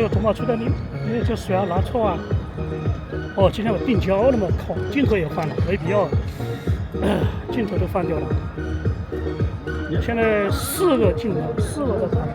这个多毛出的，你这水啊拿错啊！哦，今天我定焦了嘛，靠，镜头也换了，没必要，镜头都换掉了。现在4个镜头，4个在跑。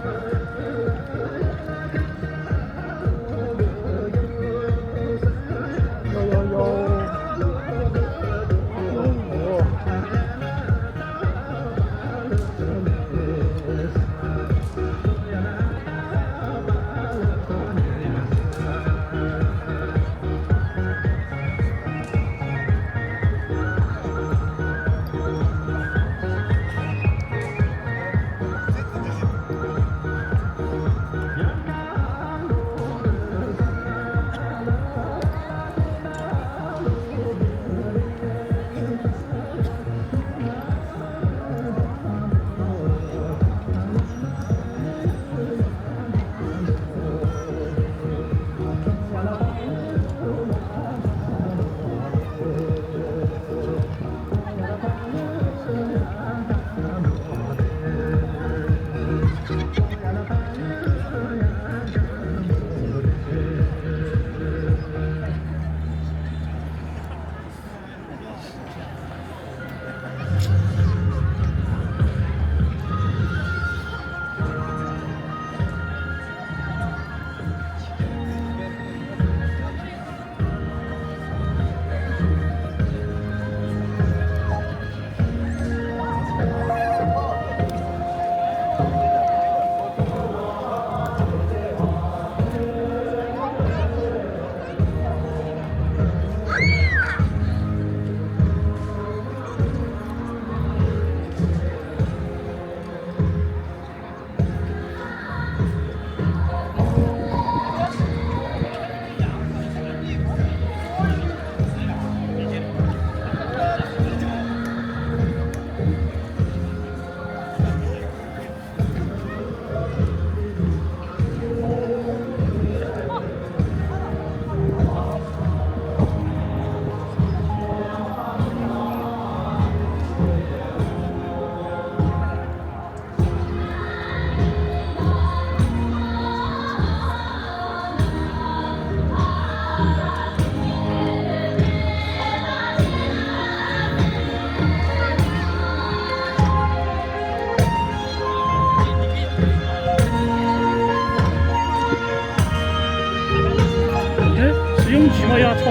拥挤吗？压错，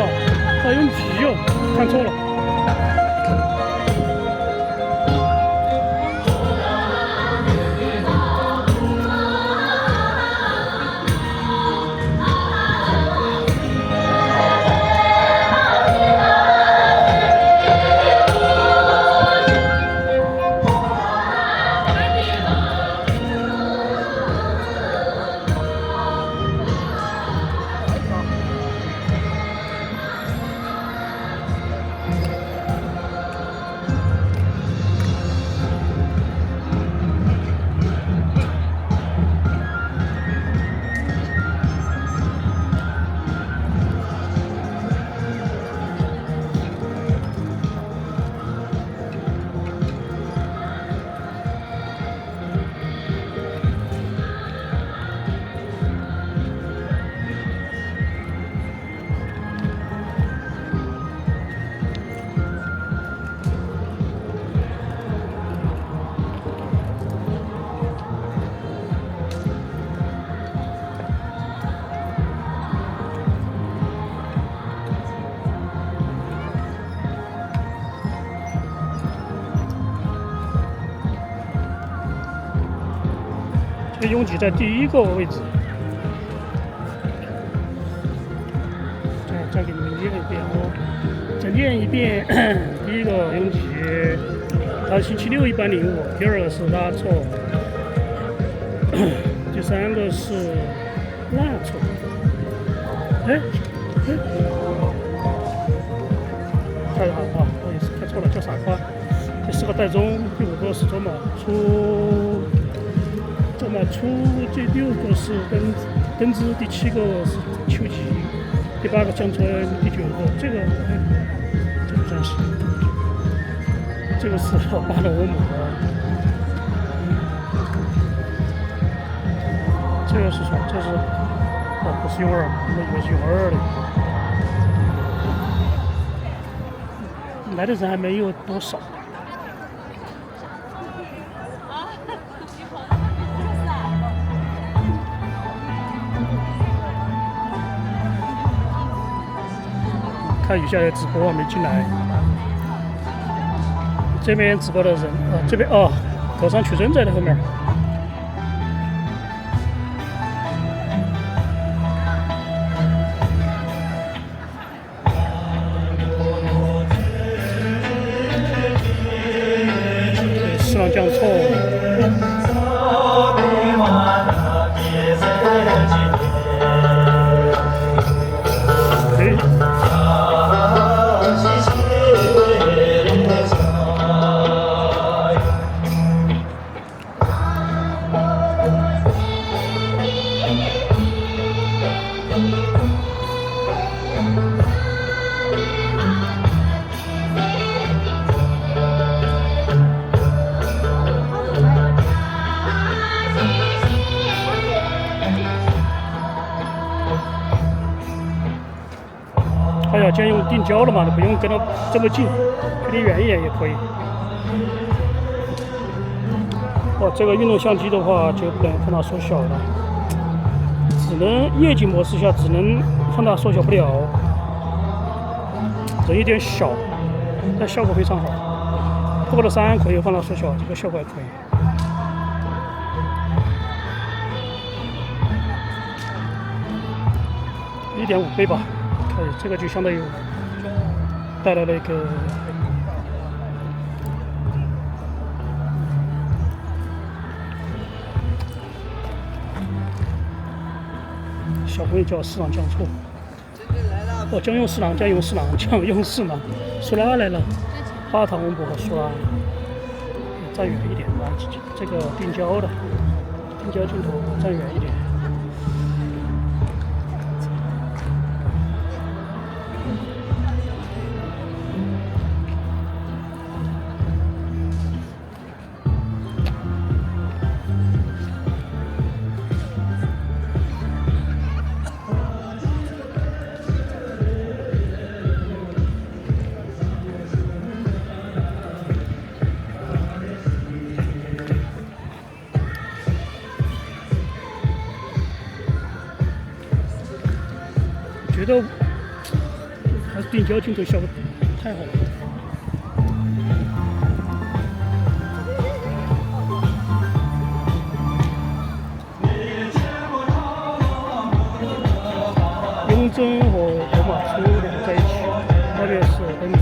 拥挤哟，看错了。这拥挤在第1个位置。再给你们念一遍哦，再念一遍。第1个拥挤，到星期6105；第2个是拉错，第3个是拉错。太好了，不好意思，看错了，叫傻瓜。第4个带中，第5个是左马出。第6个是登之，第7个是秋吉，第8个江村，第9个这个真是，这个是巴勒欧姆，这个是啥？这是哦，不是永儿，我以为是永儿的。来的人还没有多少。看一下直播还没进来。这边直播的人这边头上取真在后面。四郎酱醋。哎呀，既然用定焦了嘛，就不用跟它这么近，离远一点也可以。这个运动相机的话就不能放大缩小了，只能夜景模式下只能放大缩小不了，人有点小，但效果非常好。破了3可以放大缩小，这个效果还可以。1.5倍吧，可以，这个就相当于带来了一个小朋友叫四郎酱醋。姜用四郎，酱用四郎，酱用四郎。苏拉来了，巴糖温博和苏拉，站远一点啊，这个定焦的定焦镜头站远一点。觉得还是定焦镜头效果太好了。雍正和罗马初2在一起，那边是奔驰。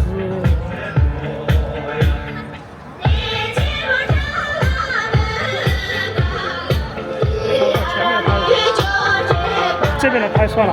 这边来拍算了。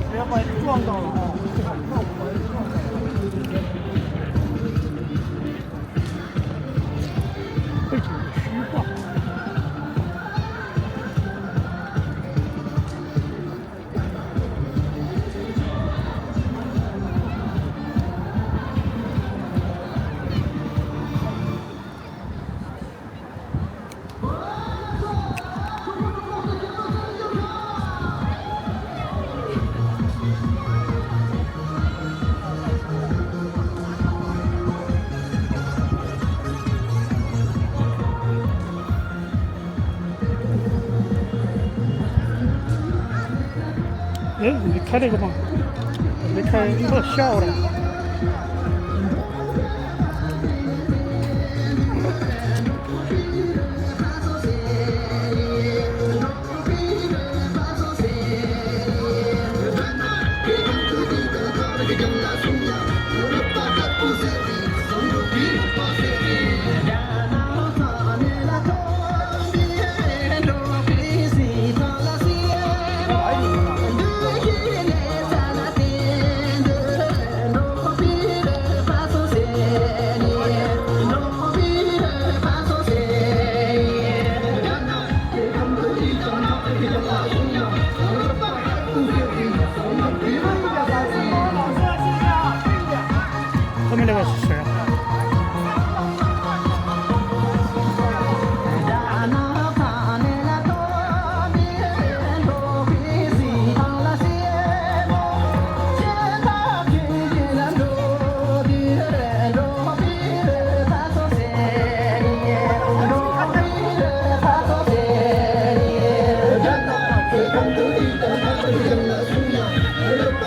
不要把你撞到了啊！背景有虚化。你开那个吗？没开，我笑了。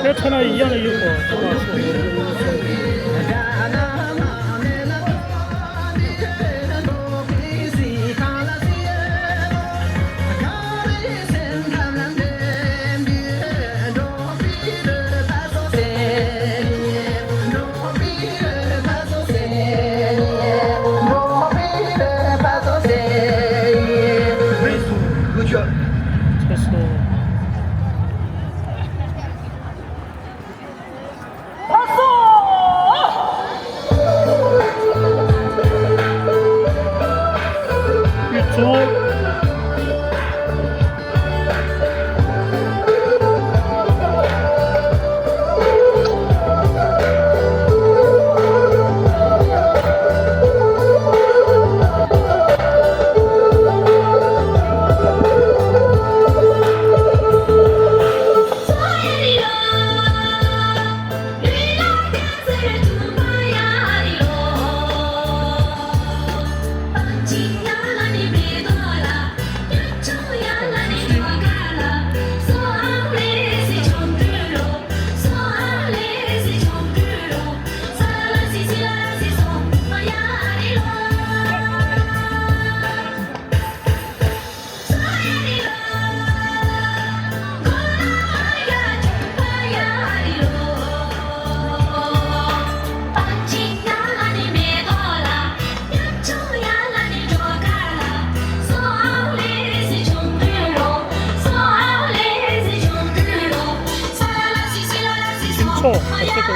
要穿了一样的衣服，多少次？这是。玉珠。错，这个。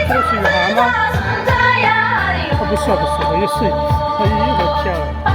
这是雨涵吗？不是，我又是，又在跳。